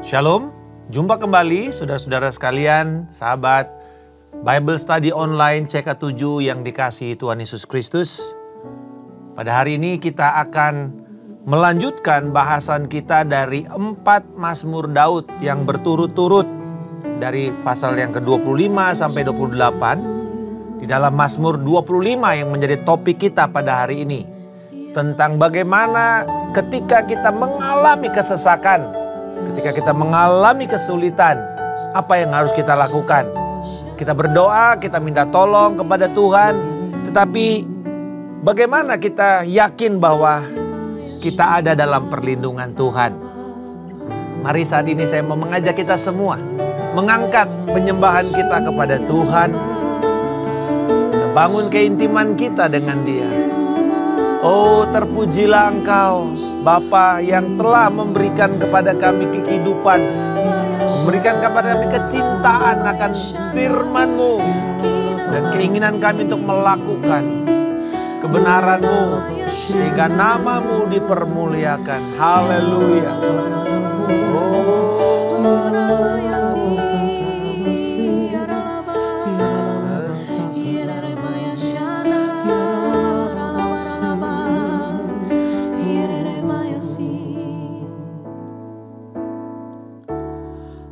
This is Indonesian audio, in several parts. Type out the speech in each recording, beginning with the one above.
Shalom, jumpa kembali saudara-saudara sekalian, sahabat Bible Study Online CK7 yang dikasihi Tuhan Yesus Kristus. Pada hari ini kita akan melanjutkan bahasan kita dari 4 Mazmur Daud yang berturut-turut dari pasal yang ke-25 sampai 28. Di dalam Mazmur 25 yang menjadi topik kita pada hari ini, tentang bagaimana ketika kita mengalami kesesakan, ketika kita mengalami kesulitan, apa yang harus kita lakukan? Kita berdoa, kita minta tolong kepada Tuhan, tetapi bagaimana kita yakin bahwa kita ada dalam perlindungan Tuhan? Mari saat ini saya mau mengajak kita semua mengangkat penyembahan kita kepada Tuhan, bangun keintiman kita dengan Dia. Oh, terpujilah Engkau, Bapa yang telah memberikan kepada kami kehidupan, memberikan kepada kami kecintaan akan firman-Mu, dan keinginan kami untuk melakukan kebenaran-Mu, sehingga nama-Mu dipermuliakan. Haleluya.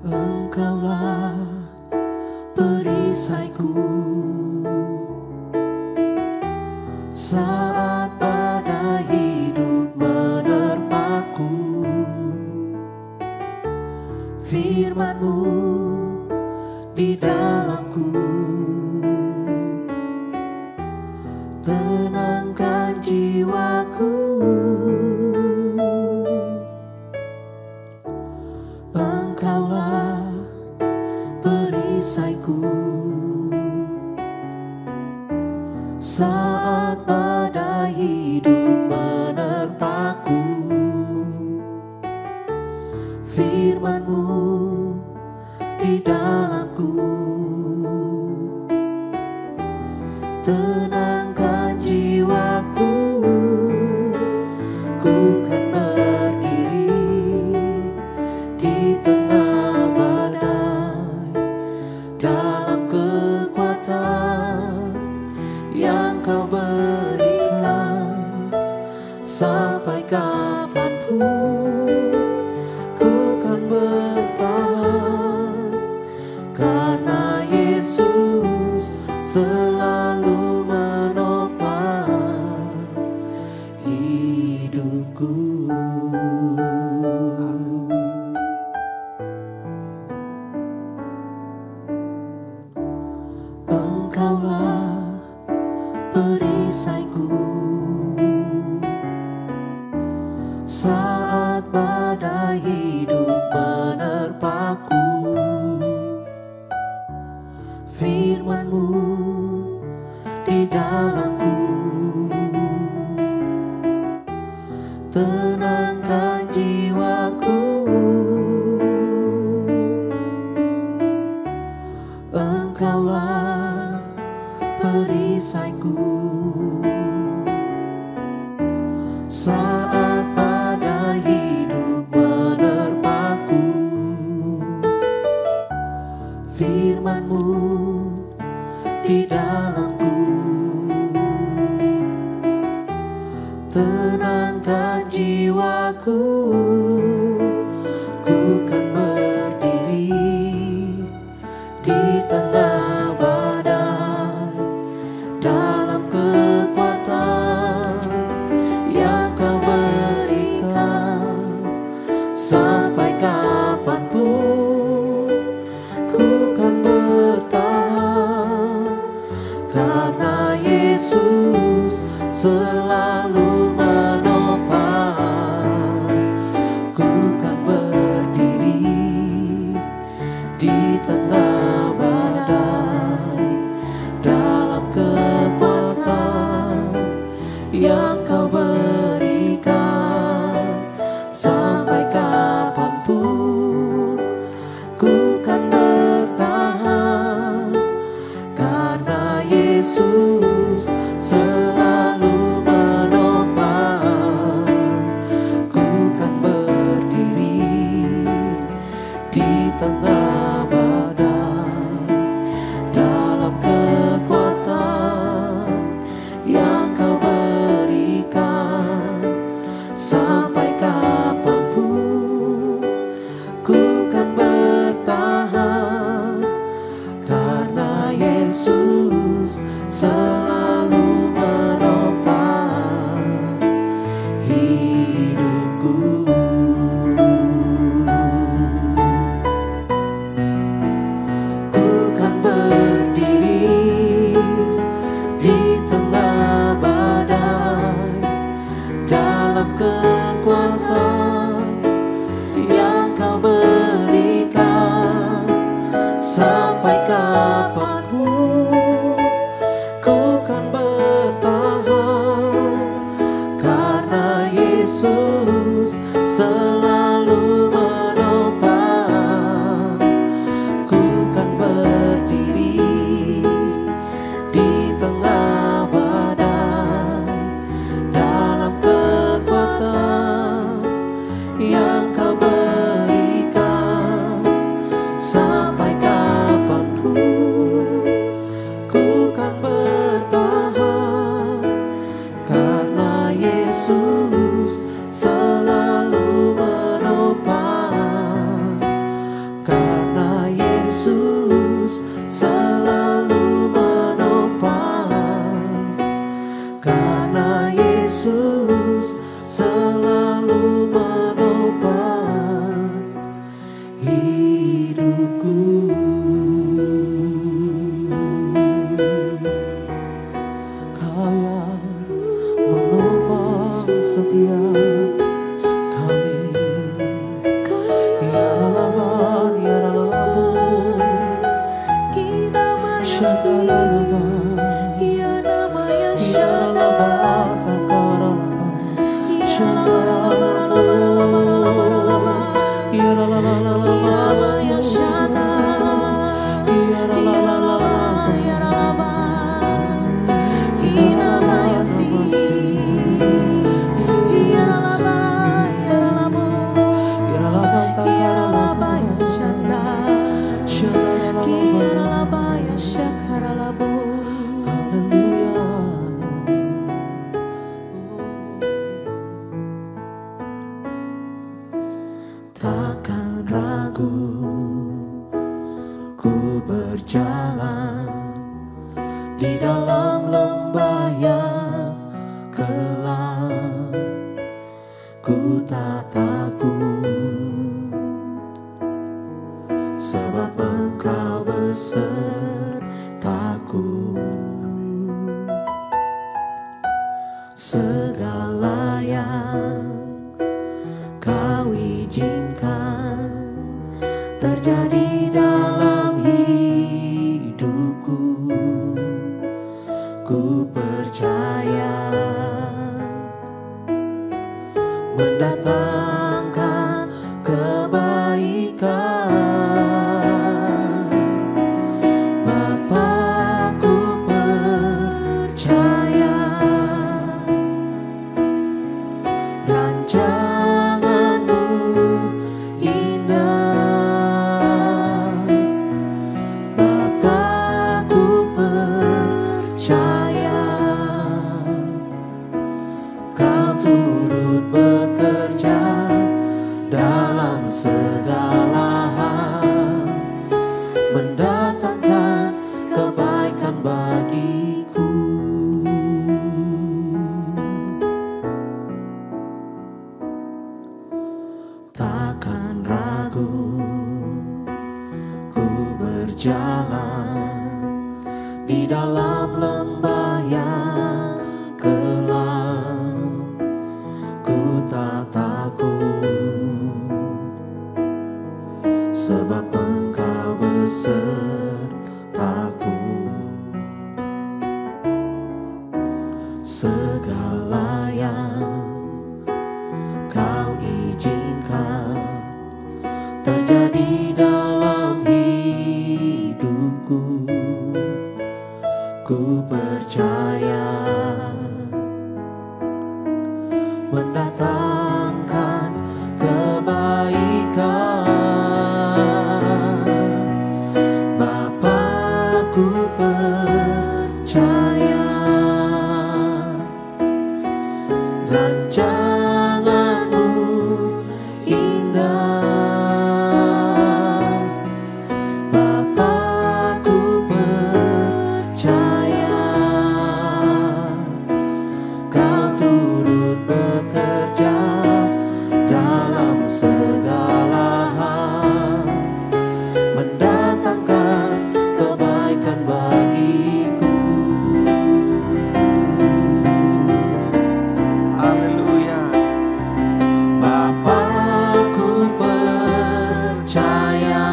Engkaulah perisaiku saat badai hidup menerpaku. Firman-Mu di dalamku tenangkan jiwaku. Engkaulah perisaiku saat badai hidup menerpaku. Firman-Mu di dalamku tenangkan jiwaku. Ku kan berdiri di tengah badai dalam kekuatan yang Kau berikan. Sampai kapanpun ku kan bertahan, karena Yesus selalu menopang hidupku. Engkaulah perisaiku saat badai hidup menerpaku. Firman-Mu di dalamku tenangkan jiwaku. Engkaulah perisaiku saat badai hidup menerpaku. Firman-Mu di dalamku takkan ragu. Ku berjalan di dalam lembah yang gelap, ku tak takut, sebab Engkau besertaku. Segala yang Kau izinkan terjadi dalam hidupku, ku percaya mendatangkan kebaikan. Bapa, ku percaya rancangan-Mu indah. Bapa, ku percaya Kau turut bekerja dalam segala hal, mendatangkan kebaikan bagiku. Takkan ragu, ku berjalan di dalam lembah yang gelap, ku tak takut, sebab Engkau besertaku. Segala yang Kau izinkan terjadi dalam hidupku, ku percaya mendatangkan kebaikan. Bapa, ku percaya rancangan-Mu indah. Bapa, ku percaya Kau turut bekerja dalam segala hal, mendatangkan kebaikan bagiku. Haleluya. Bapa, ku percaya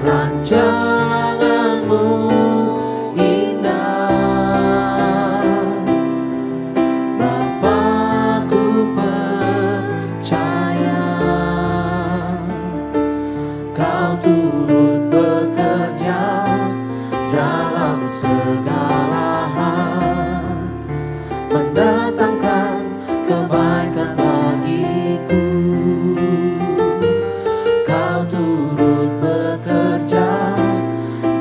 rancangan-Mu indah. Bapa, ku percaya Kau turut bekerja dalam segala hal, mendatangkan kebaikan bagiku. Kau turut bekerja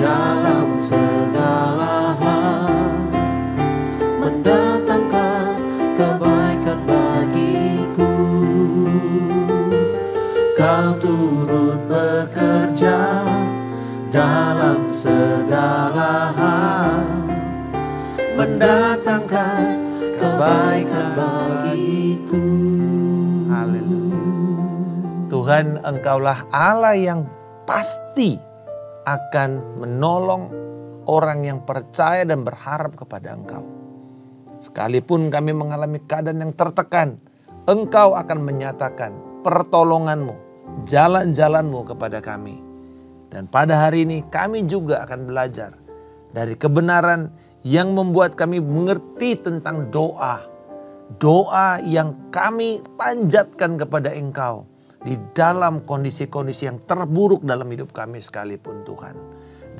dalam segala hal, mendatangkan kebaikan bagiku. Kau turut bekerja dalam segala hal, mendatangkan kebaikan bagiku. Haleluya. Tuhan, Engkaulah Allah yang pasti akan menolong orang yang percaya dan berharap kepada Engkau. Sekalipun kami mengalami keadaan yang tertekan, Engkau akan menyatakan pertolongan-Mu, jalan-jalan-Mu kepada kami. Dan pada hari ini kami juga akan belajar dari kebenaran yang membuat kami mengerti tentang doa. Doa yang kami panjatkan kepada Engkau di dalam kondisi-kondisi yang terburuk dalam hidup kami sekalipun, Tuhan.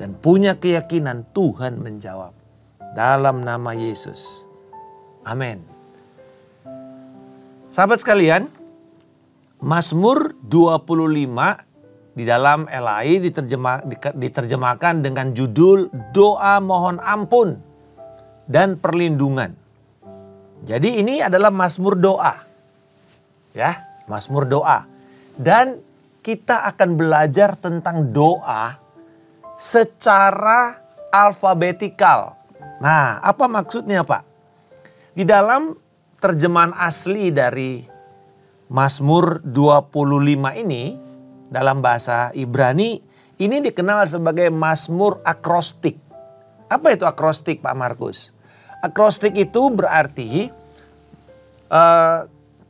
Dan punya keyakinan Tuhan menjawab. Dalam nama Yesus. Amin. Sahabat sekalian, Mazmur 25 di dalam LAI diterjemahkan dengan judul Doa Mohon Ampun dan Perlindungan. Jadi ini adalah Mazmur doa. Ya, Mazmur doa. Dan kita akan belajar tentang doa secara alfabetikal. Nah, apa maksudnya, Pak? Di dalam terjemahan asli dari Mazmur 25 ini, dalam bahasa Ibrani, ini dikenal sebagai Mazmur akrostik. Apa itu akrostik, Pak Markus? Akrostik itu berarti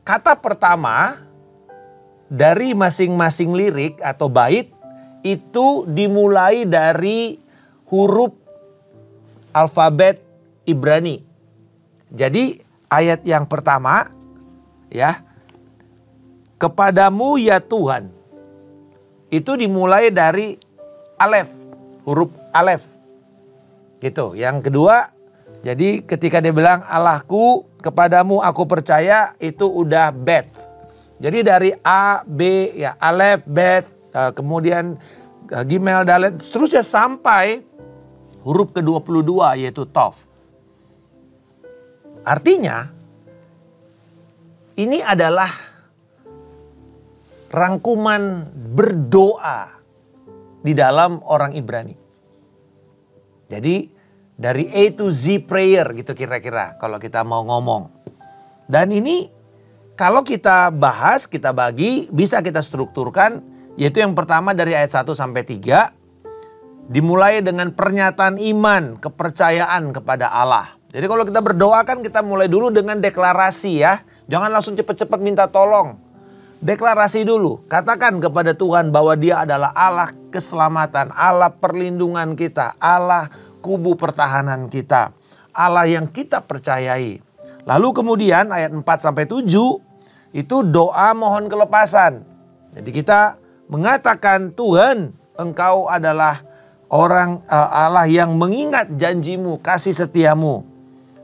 kata pertama dari masing-masing lirik atau bait itu dimulai dari huruf alfabet Ibrani. Jadi ayat yang pertama, ya, kepadamu ya Tuhan, itu dimulai dari alef, huruf alef. Gitu. Yang kedua, jadi ketika dia bilang Allahku kepadamu aku percaya, itu udah bet. Jadi dari A, B, ya alef, bet, kemudian gimel, dalet, seterusnya sampai huruf ke-22 yaitu tov. Artinya ini adalah rangkuman berdoa di dalam orang Ibrani. Jadi dari A to Z prayer gitu kira-kira kalau kita mau ngomong. Dan ini kalau kita bahas, kita bagi, bisa kita strukturkan. Yaitu yang pertama dari ayat 1 sampai 3. Dimulai dengan pernyataan iman, kepercayaan kepada Allah. Jadi kalau kita berdoa kan kita mulai dulu dengan deklarasi ya. Jangan langsung cepat-cepat minta tolong. Deklarasi dulu. Katakan kepada Tuhan bahwa Dia adalah Allah keselamatan, Allah perlindungan kita, Allah kubu pertahanan kita, Allah yang kita percayai. Lalu kemudian ayat 4 sampai 7 itu doa mohon kelepasan. Jadi kita mengatakan Tuhan, Engkau adalah orang Allah yang mengingat janjimu, kasih setiamu.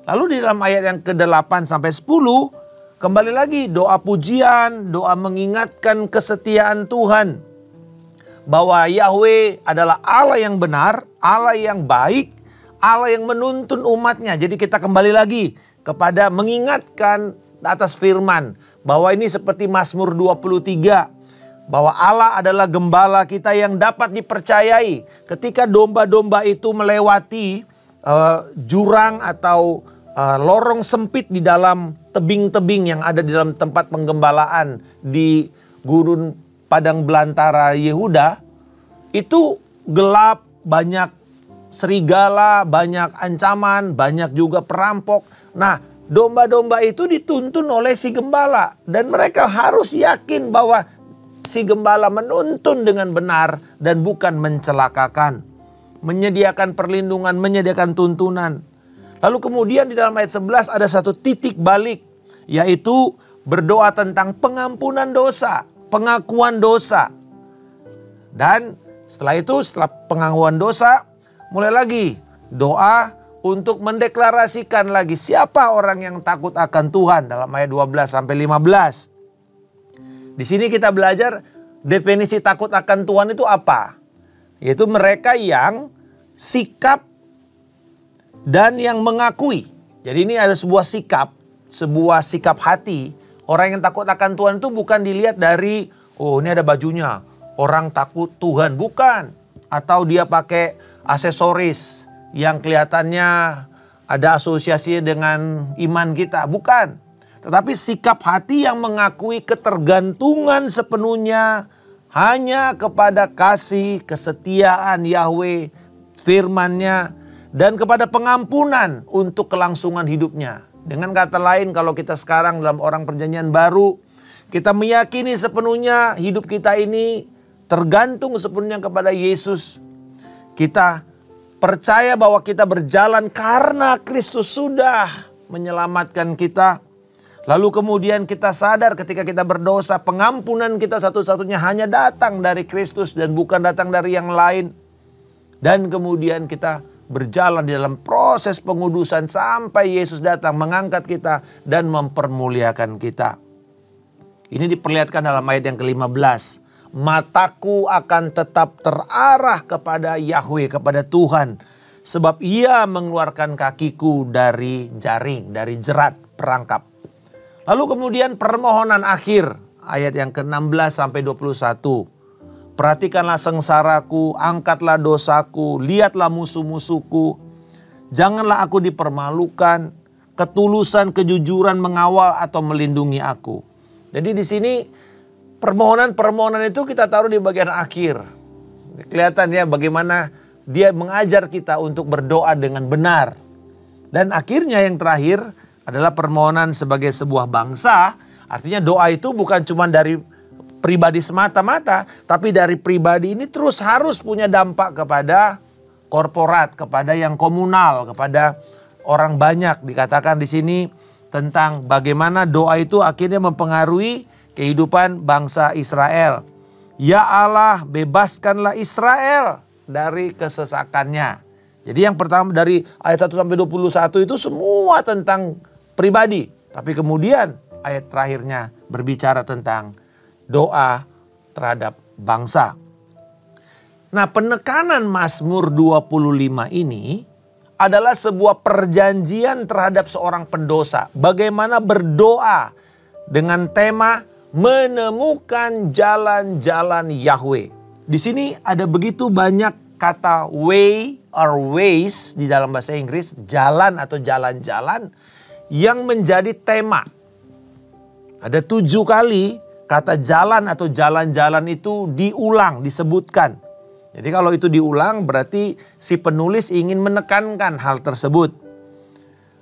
Lalu di dalam ayat yang ke-8 sampai 10 kembali lagi doa pujian, doa mengingatkan kesetiaan Tuhan. Bahwa Yahweh adalah Allah yang benar, Allah yang baik, Allah yang menuntun umatnya. Jadi kita kembali lagi kepada mengingatkan atas firman. Bahwa ini seperti Mazmur 23. Bahwa Allah adalah gembala kita yang dapat dipercayai. Ketika domba-domba itu melewati jurang atau lorong sempit di dalam tebing-tebing yang ada di dalam tempat penggembalaan di gurun padang belantara Yehuda, itu gelap, banyak serigala, banyak ancaman, banyak juga perampok. Nah, domba-domba itu dituntun oleh si gembala dan mereka harus yakin bahwa si gembala menuntun dengan benar dan bukan mencelakakan, menyediakan perlindungan, menyediakan tuntunan. Lalu kemudian di dalam ayat 11 ada satu titik balik, yaitu berdoa tentang pengampunan dosa, pengakuan dosa. Dan setelah itu, setelah pengakuan dosa, mulai lagi doa untuk mendeklarasikan lagi siapa orang yang takut akan Tuhan dalam ayat 12 sampai 15. Di sini kita belajar definisi takut akan Tuhan itu apa? Yaitu mereka yang sikap dan yang mengakui. Jadi ini ada sebuah sikap hati. Orang yang takut akan Tuhan itu bukan dilihat dari, oh ini ada bajunya, orang takut Tuhan, bukan. Atau dia pakai aksesoris yang kelihatannya ada asosiasi dengan iman kita, bukan. Tetapi sikap hati yang mengakui ketergantungan sepenuhnya hanya kepada kasih, kesetiaan Yahweh, firman-Nya, dan kepada pengampunan untuk kelangsungan hidupnya. Dengan kata lain, kalau kita sekarang dalam orang perjanjian baru, kita meyakini sepenuhnya hidup kita ini tergantung sepenuhnya kepada Yesus. Kita percaya bahwa kita berjalan karena Kristus sudah menyelamatkan kita. Lalu kemudian kita sadar ketika kita berdosa, pengampunan kita satu-satunya hanya datang dari Kristus dan bukan datang dari yang lain. Dan kemudian kita berjalan di dalam proses pengudusan sampai Yesus datang mengangkat kita dan mempermuliakan kita. Ini diperlihatkan dalam ayat yang ke-15. Mataku akan tetap terarah kepada Yahweh, kepada Tuhan. Sebab Ia mengeluarkan kakiku dari jaring, dari jerat perangkap. Lalu kemudian permohonan akhir, ayat yang ke-16 sampai 21. Perhatikanlah sengsaraku, angkatlah dosaku, lihatlah musuh-musuhku. Janganlah aku dipermalukan, ketulusan, kejujuran mengawal atau melindungi aku. Jadi di sini permohonan itu kita taruh di bagian akhir. Kelihatan ya bagaimana dia mengajar kita untuk berdoa dengan benar. Dan akhirnya yang terakhir adalah permohonan sebagai sebuah bangsa. Artinya doa itu bukan cuma dari pribadi semata-mata, tapi dari pribadi ini terus harus punya dampak kepada korporat, kepada yang komunal, kepada orang banyak. Dikatakan di sini tentang bagaimana doa itu akhirnya mempengaruhi kehidupan bangsa Israel. Ya Allah, bebaskanlah Israel dari kesesakannya. Jadi yang pertama dari ayat 1 sampai 21 itu semua tentang pribadi. Tapi kemudian ayat terakhirnya berbicara tentang doa terhadap bangsa. Nah, penekanan Mazmur 25 ini adalah sebuah perjanjian terhadap seorang pendosa. Bagaimana berdoa dengan tema menemukan jalan-jalan Yahweh. Di sini ada begitu banyak kata way or ways di dalam bahasa Inggris, jalan atau jalan-jalan yang menjadi tema. Ada 7 kali kata jalan atau jalan-jalan itu diulang, disebutkan. Jadi kalau itu diulang berarti si penulis ingin menekankan hal tersebut.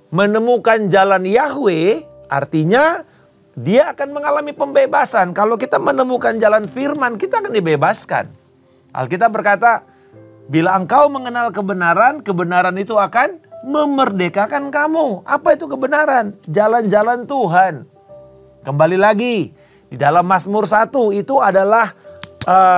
Menemukan jalan Yahweh artinya dia akan mengalami pembebasan. Kalau kita menemukan jalan firman, kita akan dibebaskan. Alkitab berkata, bila engkau mengenal kebenaran, kebenaran itu akan memerdekakan kamu. Apa itu kebenaran? Jalan-jalan Tuhan. Kembali lagi, di dalam Mazmur 1 itu adalah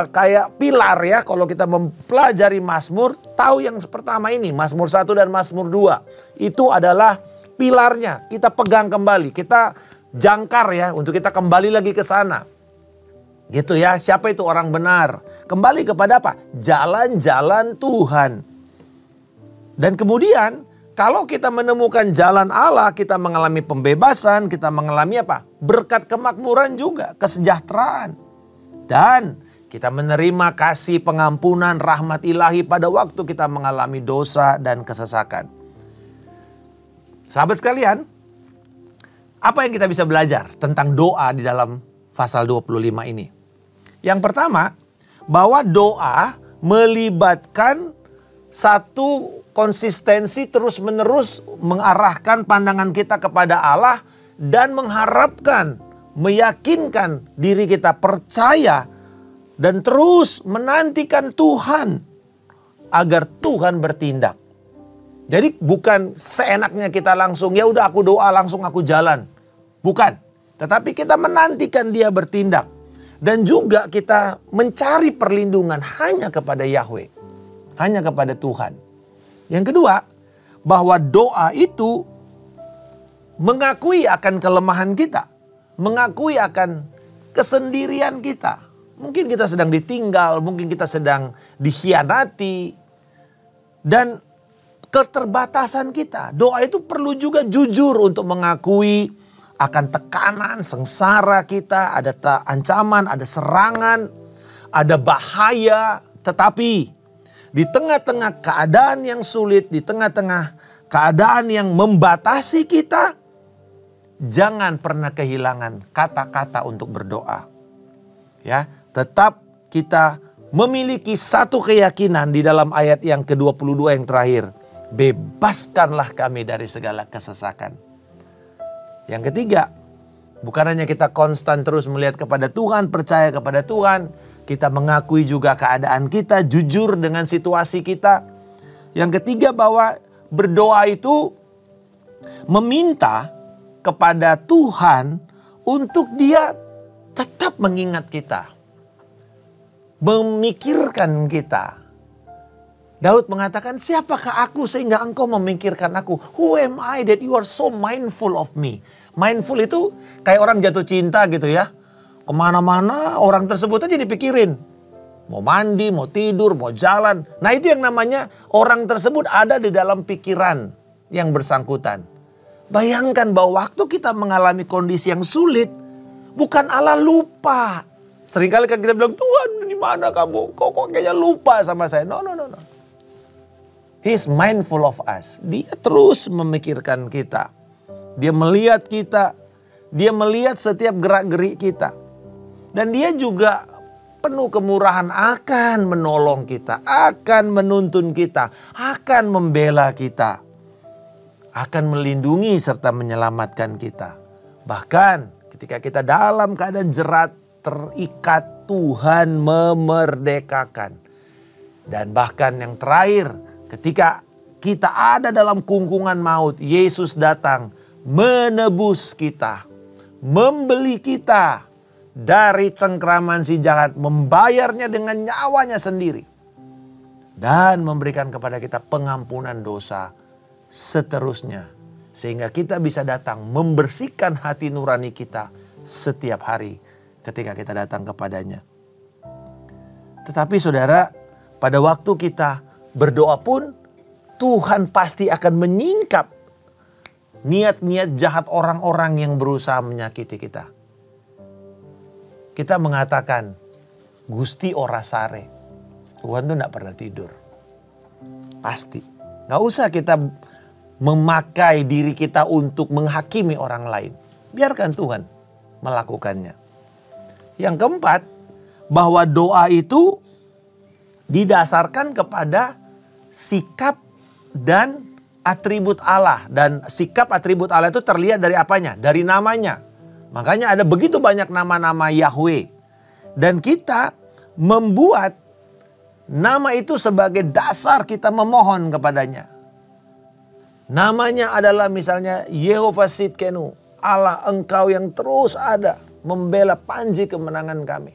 kayak pilar ya. Kalau kita mempelajari Mazmur, tahu yang pertama ini, Mazmur 1 dan Mazmur 2. Itu adalah pilarnya. Kita pegang kembali, kita jangkar ya, untuk kita kembali lagi ke sana. Gitu ya, siapa itu orang benar? Kembali kepada apa? Jalan-jalan Tuhan. Dan kemudian, kalau kita menemukan jalan Allah, kita mengalami pembebasan, kita mengalami apa? Berkat kemakmuran juga, kesejahteraan. Dan kita menerima kasih pengampunan rahmat ilahi pada waktu kita mengalami dosa dan kesesakan. Sahabat sekalian, apa yang kita bisa belajar tentang doa di dalam pasal 25 ini? Yang pertama, bahwa doa melibatkan satu konsistensi terus-menerus mengarahkan pandangan kita kepada Allah dan mengharapkan, meyakinkan diri kita percaya dan terus menantikan Tuhan agar Tuhan bertindak. Jadi bukan seenaknya kita langsung, ya udah aku doa langsung aku jalan. Bukan. Tetapi kita menantikan dia bertindak. Dan juga kita mencari perlindungan hanya kepada Yahweh. Hanya kepada Tuhan. Yang kedua, bahwa doa itu mengakui akan kelemahan kita. Mengakui akan kesendirian kita. Mungkin kita sedang ditinggal, mungkin kita sedang dikhianati. Dan keterbatasan kita. Doa itu perlu juga jujur untuk mengakui akan tekanan, sengsara kita, ada ancaman, ada serangan, ada bahaya. Tetapi di tengah-tengah keadaan yang sulit, di tengah-tengah keadaan yang membatasi kita, jangan pernah kehilangan kata-kata untuk berdoa. Ya, tetap kita memiliki satu keyakinan di dalam ayat yang ke-22 yang terakhir. Bebaskanlah kami dari segala kesesakan. Yang ketiga, bukan hanya kita konstan terus melihat kepada Tuhan, percaya kepada Tuhan. Kita mengakui juga keadaan kita, jujur dengan situasi kita. Yang ketiga, bahwa berdoa itu meminta kepada Tuhan untuk dia tetap mengingat kita. Memikirkan kita. Daud mengatakan, siapakah aku sehingga engkau memikirkan aku? Who am I that you are so mindful of me? Mindful itu kayak orang jatuh cinta gitu ya. Kemana-mana orang tersebut aja dipikirin. Mau mandi, mau tidur, mau jalan. Nah itu yang namanya orang tersebut ada di dalam pikiran yang bersangkutan. Bayangkan bahwa waktu kita mengalami kondisi yang sulit, bukan Allah lupa. Seringkali kan kita bilang, Tuhan di mana kamu? Kok kayaknya lupa sama saya? No. He's mindful of us. Dia terus memikirkan kita. Dia melihat kita. Dia melihat setiap gerak-gerik kita. Dan dia juga penuh kemurahan akan menolong kita. Akan menuntun kita. Akan membela kita. Akan melindungi serta menyelamatkan kita. Bahkan ketika kita dalam keadaan jerat, terikat, Tuhan memerdekakan. Dan bahkan yang terakhir, ketika kita ada dalam kungkungan maut, Yesus datang menebus kita, membeli kita dari cengkraman si jahat, membayarnya dengan nyawanya sendiri, dan memberikan kepada kita pengampunan dosa seterusnya. Sehingga kita bisa datang membersihkan hati nurani kita setiap hari ketika kita datang kepadanya. Tetapi saudara, pada waktu kita berdoa pun, Tuhan pasti akan menyingkap niat-niat jahat orang-orang yang berusaha menyakiti kita. Kita mengatakan, Gusti ora sare. Tuhan tuh gak pernah tidur. Pasti. Gak usah kita memakai diri kita untuk menghakimi orang lain. Biarkan Tuhan melakukannya. Yang keempat, bahwa doa itu didasarkan kepada sikap dan atribut Allah. Dan sikap atribut Allah itu terlihat dari apanya? Dari namanya. Makanya ada begitu banyak nama-nama Yahweh. Dan kita membuat nama itu sebagai dasar kita memohon kepadanya. Namanya adalah misalnya Yehovah Sidkenu. Allah engkau yang terus ada membela panji kemenangan kami.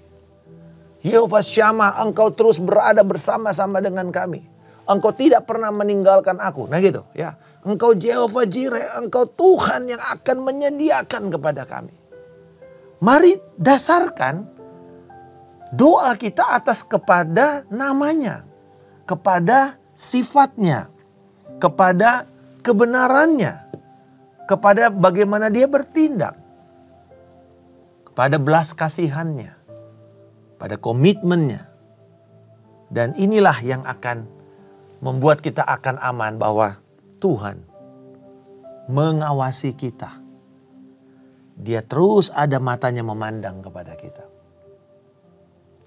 Yehovah Syama, engkau terus berada bersama-sama dengan kami. Engkau tidak pernah meninggalkan aku. Nah gitu ya. Engkau Jehovah Jireh, engkau Tuhan yang akan menyediakan kepada kami. Mari dasarkan doa kita atas kepada namanya. Kepada sifatnya. Kepada kebenarannya. Kepada bagaimana dia bertindak. Kepada belas kasihannya. Pada komitmennya. Dan inilah yang akan membuat kita akan aman bahwa Tuhan mengawasi kita. Dia terus ada matanya memandang kepada kita.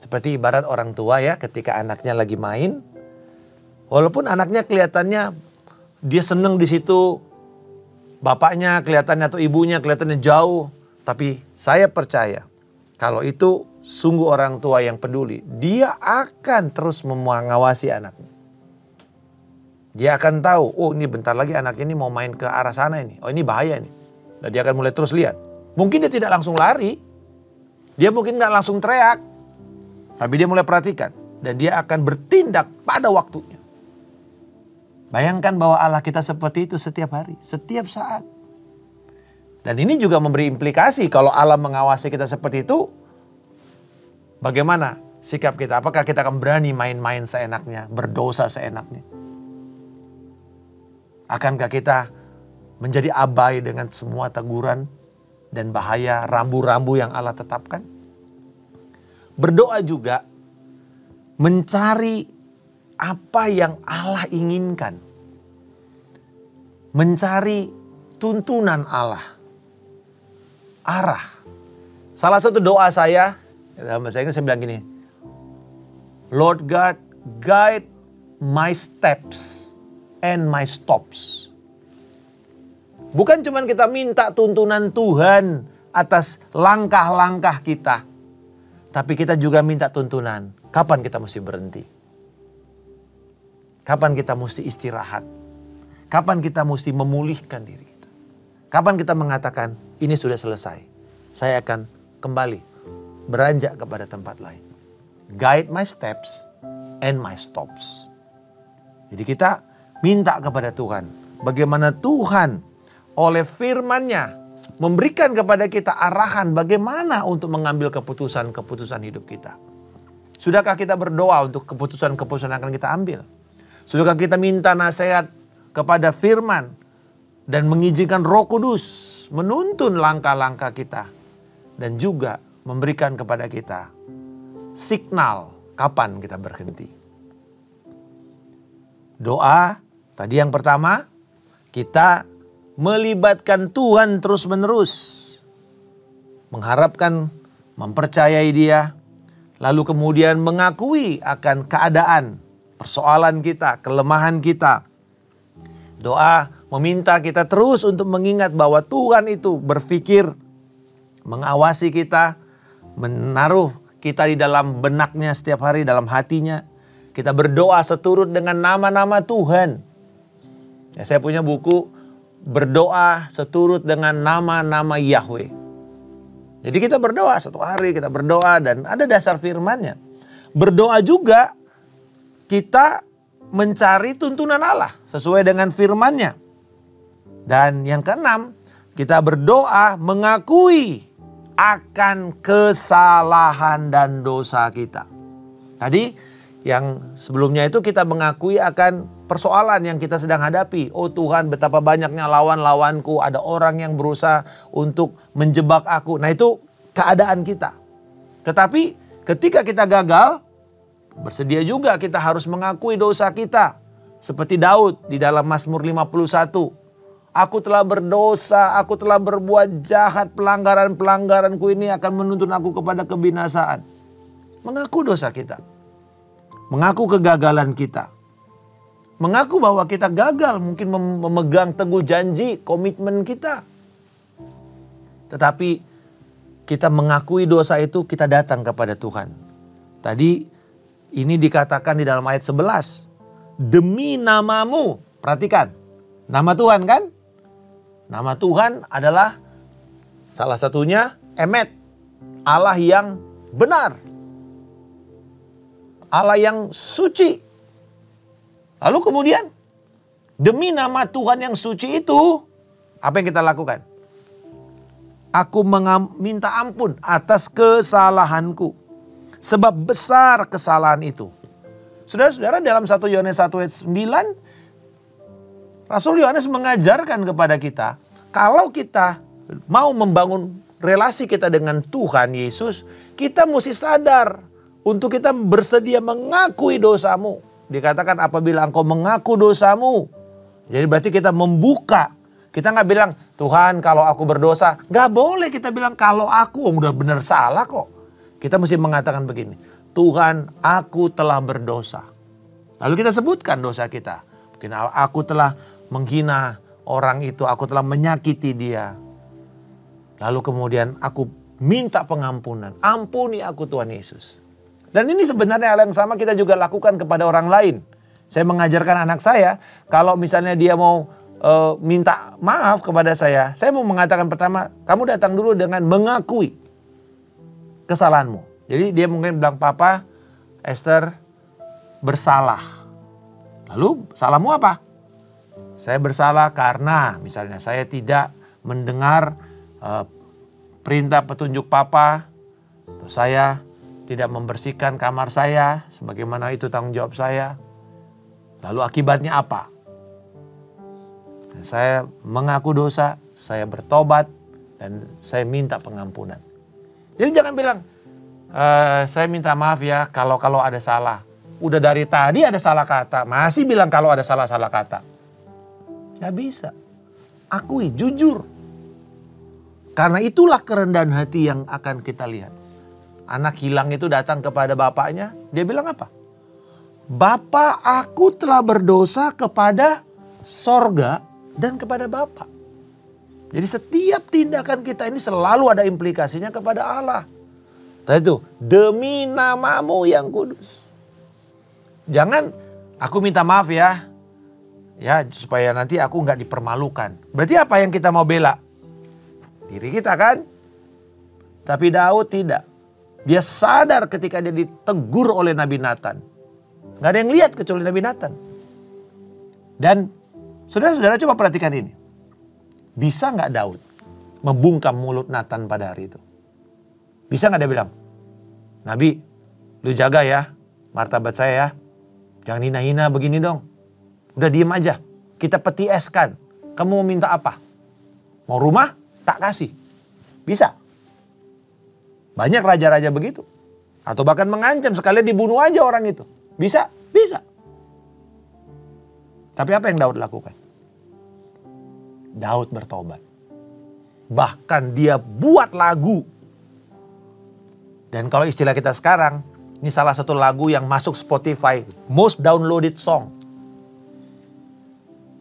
Seperti ibarat orang tua ya, ketika anaknya lagi main. Walaupun anaknya kelihatannya dia seneng di situ. Bapaknya kelihatannya atau ibunya kelihatannya jauh. Tapi saya percaya kalau itu sungguh orang tua yang peduli, dia akan terus mengawasi anaknya. Dia akan tahu, oh ini bentar lagi anaknya ini mau main ke arah sana ini. Oh ini bahaya nih. Dan dia akan mulai terus lihat. Mungkin dia tidak langsung lari. Dia mungkin gak langsung teriak. Tapi dia mulai perhatikan. Dan dia akan bertindak pada waktunya. Bayangkan bahwa Allah kita seperti itu setiap hari. Setiap saat. Dan ini juga memberi implikasi kalau Allah mengawasi kita seperti itu. Bagaimana sikap kita? Apakah kita akan berani main-main seenaknya, berdosa seenaknya? Akankah kita menjadi abai dengan semua teguran dan bahaya rambu-rambu yang Allah tetapkan? Berdoa juga mencari apa yang Allah inginkan. Mencari tuntunan Allah. Arah. Salah satu doa saya, dalam bahasa Inggris saya bilang gini, Lord God, guide my steps and my stops. Bukan cuma kita minta tuntunan Tuhan atas langkah-langkah kita. Tapi kita juga minta tuntunan. Kapan kita mesti berhenti? Kapan kita mesti istirahat? Kapan kita mesti memulihkan diri kita? Kapan kita mengatakan ini sudah selesai. Saya akan kembali beranjak kepada tempat lain. Guide my steps and my stops. Jadi kita minta kepada Tuhan. Bagaimana Tuhan oleh firman-Nya memberikan kepada kita arahan bagaimana untuk mengambil keputusan-keputusan hidup kita. Sudahkah kita berdoa untuk keputusan-keputusan yang akan kita ambil? Sudahkah kita minta nasihat kepada firman dan mengizinkan Roh Kudus menuntun langkah-langkah kita dan juga memberikan kepada kita signal kapan kita berhenti. Doa tadi yang pertama, kita melibatkan Tuhan terus-menerus, mengharapkan, mempercayai Dia, lalu kemudian mengakui akan keadaan, persoalan kita, kelemahan kita. Doa meminta kita terus untuk mengingat bahwa Tuhan itu berpikir, mengawasi kita, menaruh kita di dalam benaknya setiap hari, dalam hatinya. Kita berdoa seturut dengan nama-nama Tuhan. Ya, saya punya buku berdoa seturut dengan nama-nama Yahweh. Jadi kita berdoa satu hari, kita berdoa dan ada dasar firman-Nya. Berdoa juga kita mencari tuntunan Allah sesuai dengan firman-Nya. Dan yang keenam, kita berdoa mengakui akan kesalahan dan dosa kita. Tadi yang sebelumnya itu kita mengakui akan persoalan yang kita sedang hadapi. Oh Tuhan, betapa banyaknya lawan-lawanku, ada orang yang berusaha untuk menjebak aku. Nah itu keadaan kita. Tetapi ketika kita gagal, bersedia juga kita harus mengakui dosa kita. Seperti Daud di dalam Mazmur 51. Aku telah berdosa, aku telah berbuat jahat, pelanggaran-pelanggaranku ini akan menuntun aku kepada kebinasaan. Mengaku dosa kita. Mengaku kegagalan kita. Mengaku bahwa kita gagal mungkin memegang teguh janji, komitmen kita. Tetapi kita mengakui dosa itu, kita datang kepada Tuhan. Tadi ini dikatakan di dalam ayat 11. Demi namamu. Perhatikan. Nama Tuhan kan? Nama Tuhan adalah salah satunya Emet. Allah yang benar. Allah yang suci. Lalu kemudian demi nama Tuhan yang suci itu, apa yang kita lakukan? Aku minta ampun atas kesalahanku. Sebab besar kesalahan itu. Saudara-saudara, dalam 1 Yohanes 1 ayat 9, Rasul Yohanes mengajarkan kepada kita, kalau kita mau membangun relasi kita dengan Tuhan Yesus, kita mesti sadar untuk kita bersedia mengakui dosamu. Dikatakan apabila engkau mengaku dosamu, jadi berarti kita membuka. Kita nggak bilang, Tuhan kalau aku berdosa. Nggak boleh kita bilang kalau aku udah benar salah kok. Kita mesti mengatakan begini, Tuhan aku telah berdosa. Lalu kita sebutkan dosa kita. Mungkin aku telah menghina orang itu, aku telah menyakiti dia. Lalu kemudian aku minta pengampunan. Ampuni aku Tuhan Yesus. Dan ini sebenarnya hal yang sama kita juga lakukan kepada orang lain. Saya mengajarkan anak saya, kalau misalnya dia mau minta maaf kepada saya mau mengatakan pertama, kamu datang dulu dengan mengakui kesalahanmu. Jadi dia mungkin bilang, Papa, Esther bersalah. Lalu salahmu apa? Saya bersalah karena misalnya saya tidak mendengar perintah petunjuk Papa. Saya tidak membersihkan kamar saya sebagaimana itu tanggung jawab saya. Lalu akibatnya apa? Saya mengaku dosa, saya bertobat dan saya minta pengampunan. Jadi jangan bilang, saya minta maaf ya kalau ada salah. Udah dari tadi ada salah kata, masih bilang kalau ada salah kata. Gak bisa. Akui, jujur. Karena itulah kerendahan hati yang akan kita lihat. Anak hilang itu datang kepada bapaknya. Dia bilang apa? Bapak, aku telah berdosa kepada sorga dan kepada Bapak. Jadi setiap tindakan kita ini selalu ada implikasinya kepada Allah. Tadi itu, demi namamu yang kudus. Jangan, aku minta maaf ya. Ya, supaya nanti aku nggak dipermalukan. Berarti apa yang kita mau bela? Diri kita kan? Tapi Daud tidak. Dia sadar ketika dia ditegur oleh Nabi Nathan. Nggak ada yang lihat kecuali Nabi Nathan. Dan saudara-saudara coba perhatikan ini. Bisa nggak Daud membungkam mulut Nathan pada hari itu? Bisa nggak dia bilang, Nabi, lu jaga ya martabat saya ya. Jangan hina-hina begini dong. Udah diem aja. Kita peti eskan. kamu mau minta apa? Mau rumah? Tak kasih. Bisa. Banyak raja-raja begitu. Atau bahkan mengancam, sekalian dibunuh aja orang itu. Bisa? Bisa. Tapi apa yang Daud lakukan? Daud bertobat. Bahkan dia buat lagu. Dan kalau istilah kita sekarang, ini salah satu lagu yang masuk Spotify, most downloaded song.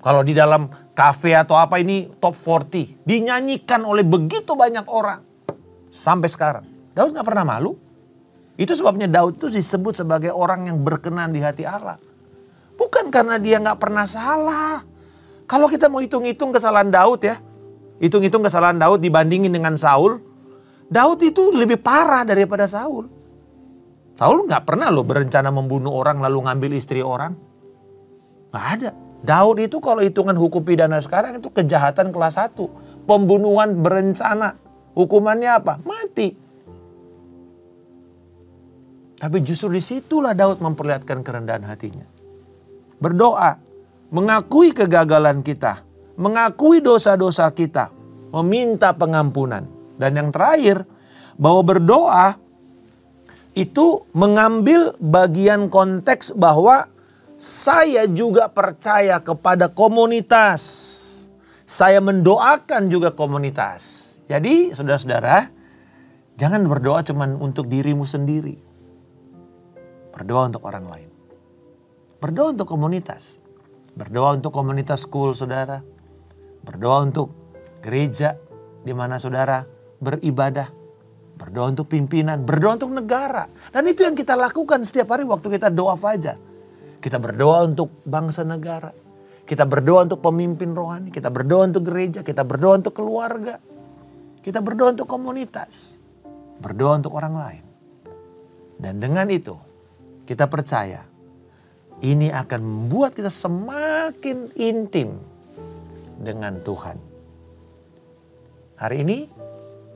Kalau di dalam kafe atau apa, ini top 40. Dinyanyikan oleh begitu banyak orang. Sampai sekarang. Daud gak pernah malu. Itu sebabnya Daud itu disebut sebagai orang yang berkenan di hati Allah. Bukan karena dia gak pernah salah. Kalau kita mau hitung-hitung kesalahan Daud ya. Hitung-hitung kesalahan Daud dibandingin dengan Saul. Daud itu lebih parah daripada Saul. Saul gak pernah loh berencana membunuh orang lalu ngambil istri orang. Gak ada. Daud itu kalau hitungan hukum pidana sekarang itu kejahatan kelas 1. Pembunuhan berencana. Hukumannya apa? Mati. Tapi justru disitulah Daud memperlihatkan kerendahan hatinya. Berdoa, mengakui kegagalan kita, mengakui dosa-dosa kita, meminta pengampunan. Dan yang terakhir, bahwa berdoa itu mengambil bagian konteks bahwa saya juga percaya kepada komunitas. Saya mendoakan juga komunitas. Jadi saudara-saudara, jangan berdoa cuma untuk dirimu sendiri. Berdoa untuk orang lain. Berdoa untuk komunitas. Berdoa untuk komunitas school saudara. Berdoa untuk gereja di mana saudara beribadah. Berdoa untuk pimpinan. Berdoa untuk negara. Dan itu yang kita lakukan setiap hari waktu kita doa fajar. Kita berdoa untuk bangsa negara. Kita berdoa untuk pemimpin rohani. Kita berdoa untuk gereja. Kita berdoa untuk keluarga. Kita berdoa untuk komunitas. Berdoa untuk orang lain. Dan dengan itu kita percaya ini akan membuat kita semakin intim dengan Tuhan. Hari ini,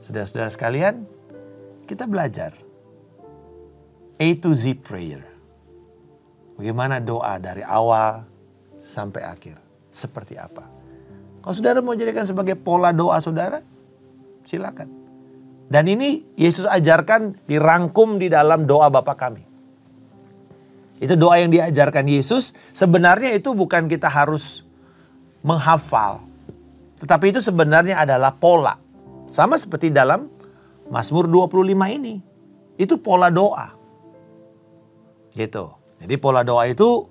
saudara-saudara sekalian, kita belajar A to Z prayer. Bagaimana doa dari awal sampai akhir. Seperti apa. Kalau saudara mau jadikan sebagai pola doa saudara, silakan. Dan ini Yesus ajarkan dirangkum di dalam doa Bapa kami. Itu doa yang diajarkan Yesus. Sebenarnya itu bukan kita harus menghafal. Tetapi itu sebenarnya adalah pola. Sama seperti dalam Mazmur 25 ini. Itu pola doa. Gitu. Jadi pola doa itu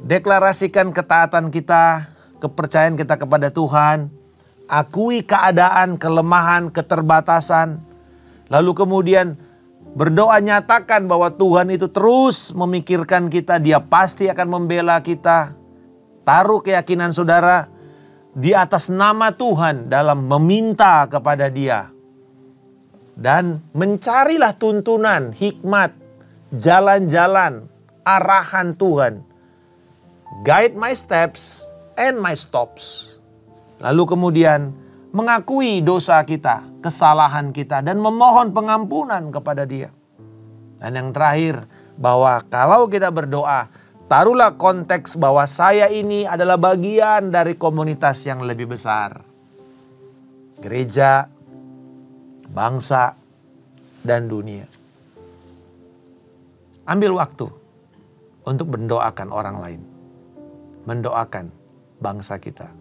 deklarasikan ketaatan kita, kepercayaan kita kepada Tuhan. Akui keadaan, kelemahan, keterbatasan. Lalu kemudian berdoa nyatakan bahwa Tuhan itu terus memikirkan kita. Dia pasti akan membela kita. Taruh keyakinan saudara di atas nama Tuhan dalam meminta kepada Dia. Dan mencarilah tuntunan, hikmat, jalan-jalan, arahan Tuhan. Guide my steps and my stops. Lalu kemudian mengakui dosa kita, kesalahan kita, dan memohon pengampunan kepada Dia. Dan yang terakhir, bahwa kalau kita berdoa, taruhlah konteks bahwa saya ini adalah bagian dari komunitas yang lebih besar. Gereja, bangsa, dan dunia. Ambil waktu untuk mendoakan orang lain. Mendoakan bangsa kita.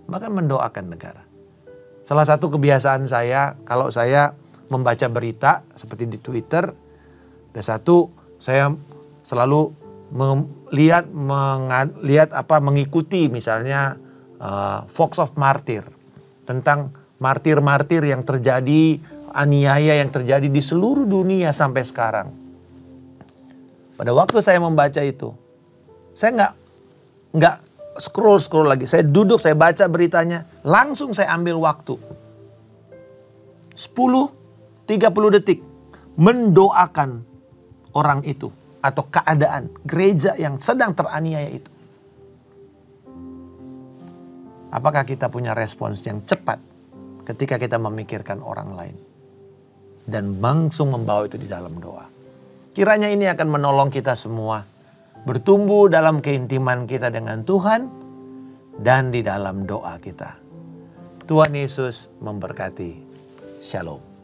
Bahkan mendoakan negara. Salah satu kebiasaan saya, kalau saya membaca berita seperti di Twitter, ada satu, saya selalu mengikuti misalnya Vox of Martyr, tentang martir-martir yang terjadi, aniaya yang terjadi di seluruh dunia sampai sekarang. Pada waktu saya membaca itu, saya nggak scroll lagi. Saya duduk, saya baca beritanya. Langsung saya ambil waktu. 10-30 detik. Mendoakan orang itu. Atau keadaan gereja yang sedang teraniaya itu. Apakah kita punya respons yang cepat ketika kita memikirkan orang lain? Dan langsung membawa itu di dalam doa. Kiranya ini akan menolong kita semua bertumbuh dalam keintiman kita dengan Tuhan dan di dalam doa kita. Tuhan Yesus memberkati. Shalom.